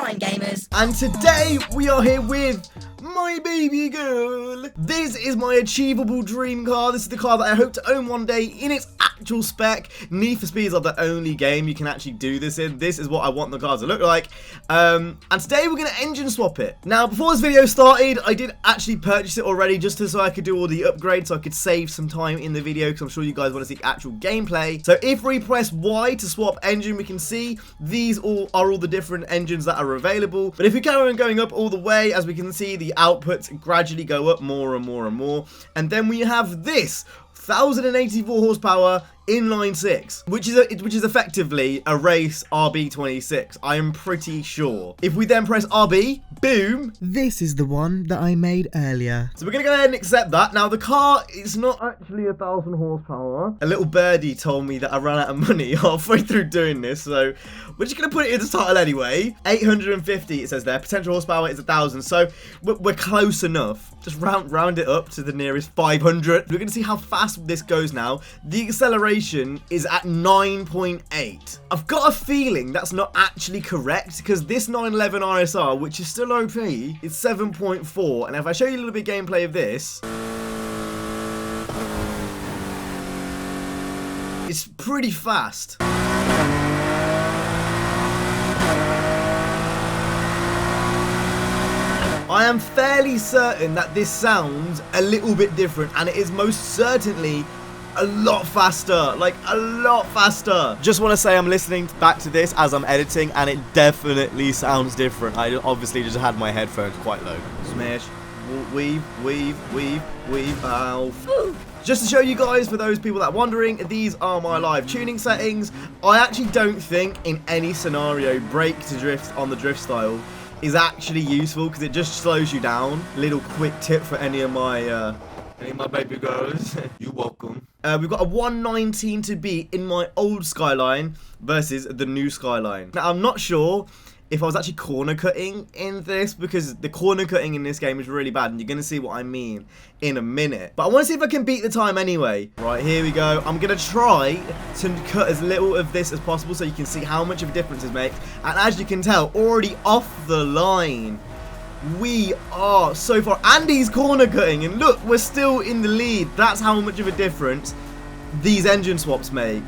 Prime Gamers. And today we are here with my baby girl. This is my achievable dream car. This is the car that I hope to own one day in its actual spec. Need for Speeds are the only game you can actually do this in. This is what I want the car to look like. And today we're going to engine swap it. Now, before this video started, I did actually purchase it already just so I could do all the upgrades so I could save some time in the video because I'm sure you guys want to see actual gameplay. So if we press Y to swap engine, we can see these are all the different engines that are available. But if we carry on going up all the way, as we can see, the outputs gradually go up more and more and more. And then we have this 1084 horsepower inline six, which is effectively a race RB26. I am pretty sure. If we then press RB, boom, this is the one that I made earlier. So we're gonna go ahead and accept that. Now the car is not actually 1000 horsepower. A little birdie told me that I ran out of money halfway through doing this, so we're just gonna put it in the title anyway. 850 it says there. Potential horsepower is 1000, so we're close enough. Just round it up to the nearest 500. We're gonna see how fast this goes now. The acceleration is at 9.8. I've got a feeling that's not actually correct because this 911 RSR, which is still OP, is 7.4. And if I show you a little bit of gameplay of this, it's pretty fast. I am fairly certain that this sounds a little bit different, and it is most certainly a lot faster, like a lot faster. Just want to say I'm listening back to this as I'm editing, and it definitely sounds different. I obviously just had my headphones quite low. Smash, weave, ow. Just to show you guys, for those people that are wondering, these are my live tuning settings. I actually don't think in any scenario brake to drift on the drift style is actually useful because it just slows you down. Little quick tip for any of my baby girls. You're welcome. We've got a 119 to beat in my old Skyline versus the new Skyline. Now, I'm not sure if I was actually corner cutting in this because the corner cutting in this game is really bad, and you're going to see what I mean in a minute. But I want to see if I can beat the time anyway. Right, here we go. I'm going to try to cut as little of this as possible so you can see how much of a difference it makes. And as you can tell, already off the line, we are so far. Andy's corner cutting, and look, we're still in the lead. That's how much of a difference these engine swaps make.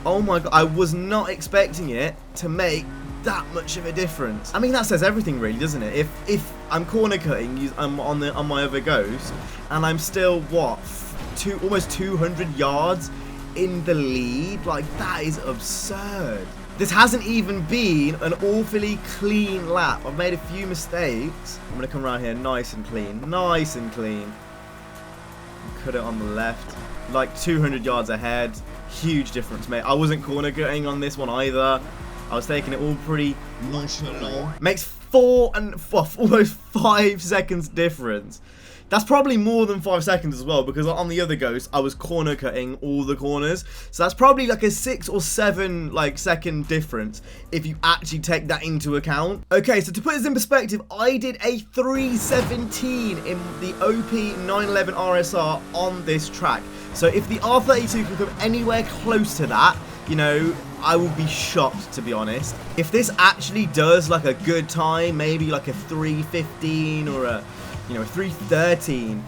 Oh my god, I was not expecting it to make that much of a difference. I mean, that says everything really, doesn't it? If I'm corner cutting, I'm on my other Ghost, and I'm still what, almost 200 yards in the lead, like that is absurd. This hasn't even been an awfully clean lap. I've made a few mistakes. I'm gonna come around here nice and clean, cut it on the left, like 200 yards ahead. Huge difference, mate. I wasn't corner cutting on this one either. I was taking it all pretty nonchalant. Makes almost 5 seconds difference. That's probably more than 5 seconds as well, because on the other Ghost, I was corner cutting all the corners. So that's probably like a 6 or 7 second difference if you actually take that into account. Okay, so to put this in perspective, I did a 317 in the OP 911 RSR on this track. So if the R32 can come anywhere close to that, you know, I will be shocked, to be honest. If this actually does like a good time, maybe like a 315 or a 313,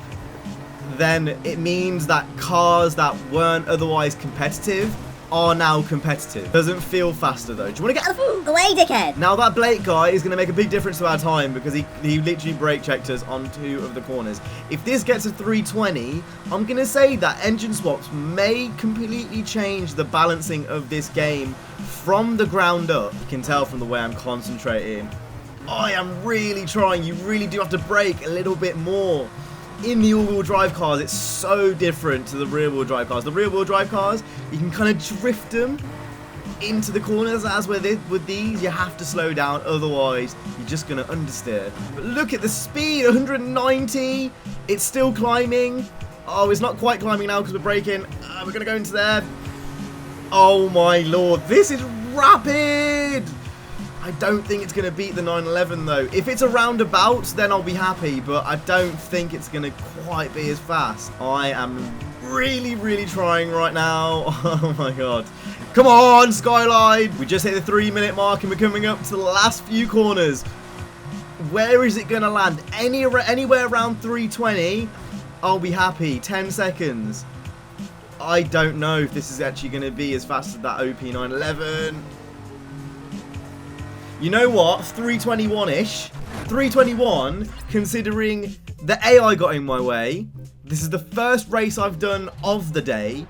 then it means that cars that weren't otherwise competitive are now competitive. Doesn't feel faster though. Do you want to get away, dickhead? Now that Blake guy is going to make a big difference to our time because he literally brake checked us on 2 of the corners. If this gets a 320, I'm going to say that engine swaps may completely change the balancing of this game from the ground up. You can tell from the way I'm concentrating. I am really trying. You really do have to brake a little bit more. In the all-wheel drive cars, it's so different to the rear-wheel drive cars. The rear-wheel drive cars, you can kind of drift them into the corners, as with these, you have to slow down, otherwise you're just going to understeer. But look at the speed, 190, it's still climbing. Oh, it's not quite climbing now because we're braking. We're going to go into there. Oh my lord, this is rapid. I don't think it's going to beat the 911 though. If it's a roundabout, then I'll be happy, but I don't think it's going to quite be as fast. I am really trying right now. Oh my god. Come on, Skyline. We just hit the 3-minute mark and we're coming up to the last few corners. Where is it going to land? Anywhere around 320, I'll be happy. 10 seconds. I don't know if this is actually going to be as fast as that OP 911. You know what? 321-ish. 321, considering the AI got in my way. This is the first race I've done of the day.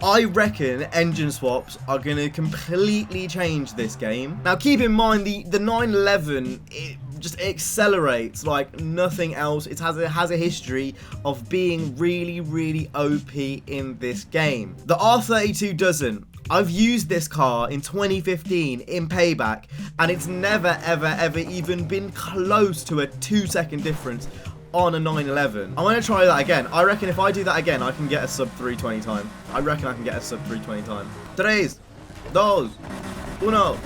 I reckon engine swaps are going to completely change this game. Now, keep in mind, the 911, it just accelerates like nothing else. It has a history of being really, really OP in this game. The R32 doesn't. I've used this car in 2015 in Payback, and it's never, ever, ever even been close to a 2-second difference on a 911. I'm going to try that again. I reckon if I do that again, I can get a sub 320 time. I reckon I can get a sub 320 time. 3, 2, 1,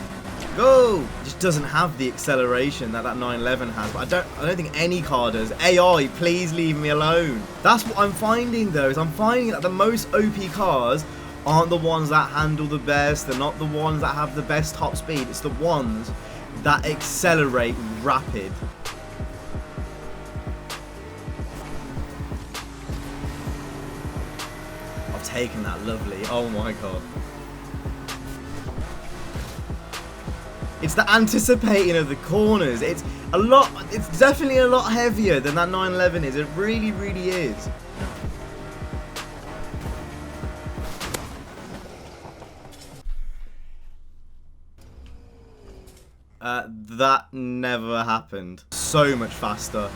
go! It just doesn't have the acceleration that 911 has. But I don't think any car does. AI, please leave me alone. That's what I'm finding though, is I'm finding that the most OP cars aren't the ones that handle the best. They're not the ones that have the best top speed. It's the ones that accelerate rapid. I've taken that lovely. Oh my god. It's the anticipating of the corners. It's definitely a lot heavier than that 911 is. It really, really is. That never happened. So much faster.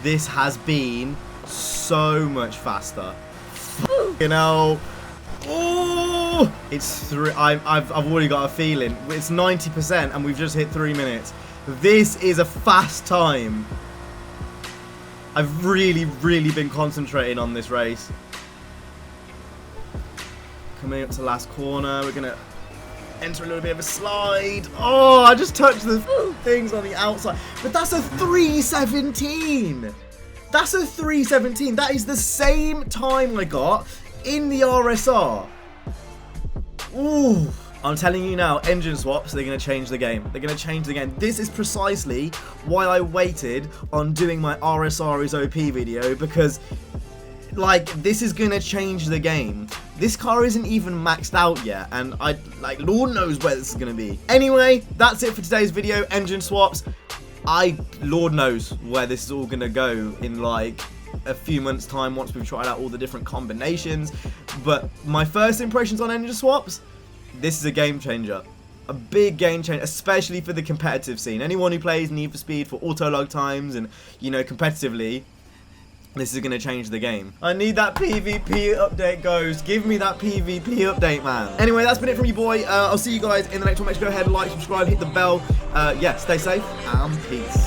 This has been so much faster. You know. Oh, it's 3. I've already got a feeling. It's 90% and we've just hit 3 minutes. This is a fast time. I've really, really been concentrating on this race. Coming up to the last corner, we're gonna enter a little bit of a slide. Oh, I just touched the things on the outside. But that's a 317. That's a 317. That is the same time I got in the RSR. Ooh. I'm telling you now, engine swaps, they're going to change the game. They're going to change the game. This is precisely why I waited on doing my RSR is OP video, because like, this is gonna change the game. This car isn't even maxed out yet, and Lord knows where this is gonna be. Anyway, that's it for today's video, engine swaps. Lord knows where this is all gonna go in like a few months' time once we've tried out all the different combinations. But my first impressions on engine swaps, this is a game changer. A big game changer, especially for the competitive scene. Anyone who plays Need for Speed for auto log times and, you know, competitively, this is going to change the game. I need that PvP update, Ghost. Give me that PvP update, man. Anyway, that's been it from you, boy. I'll see you guys in the next one. Make sure to go ahead, like, subscribe, hit the bell. Yeah, stay safe, and peace.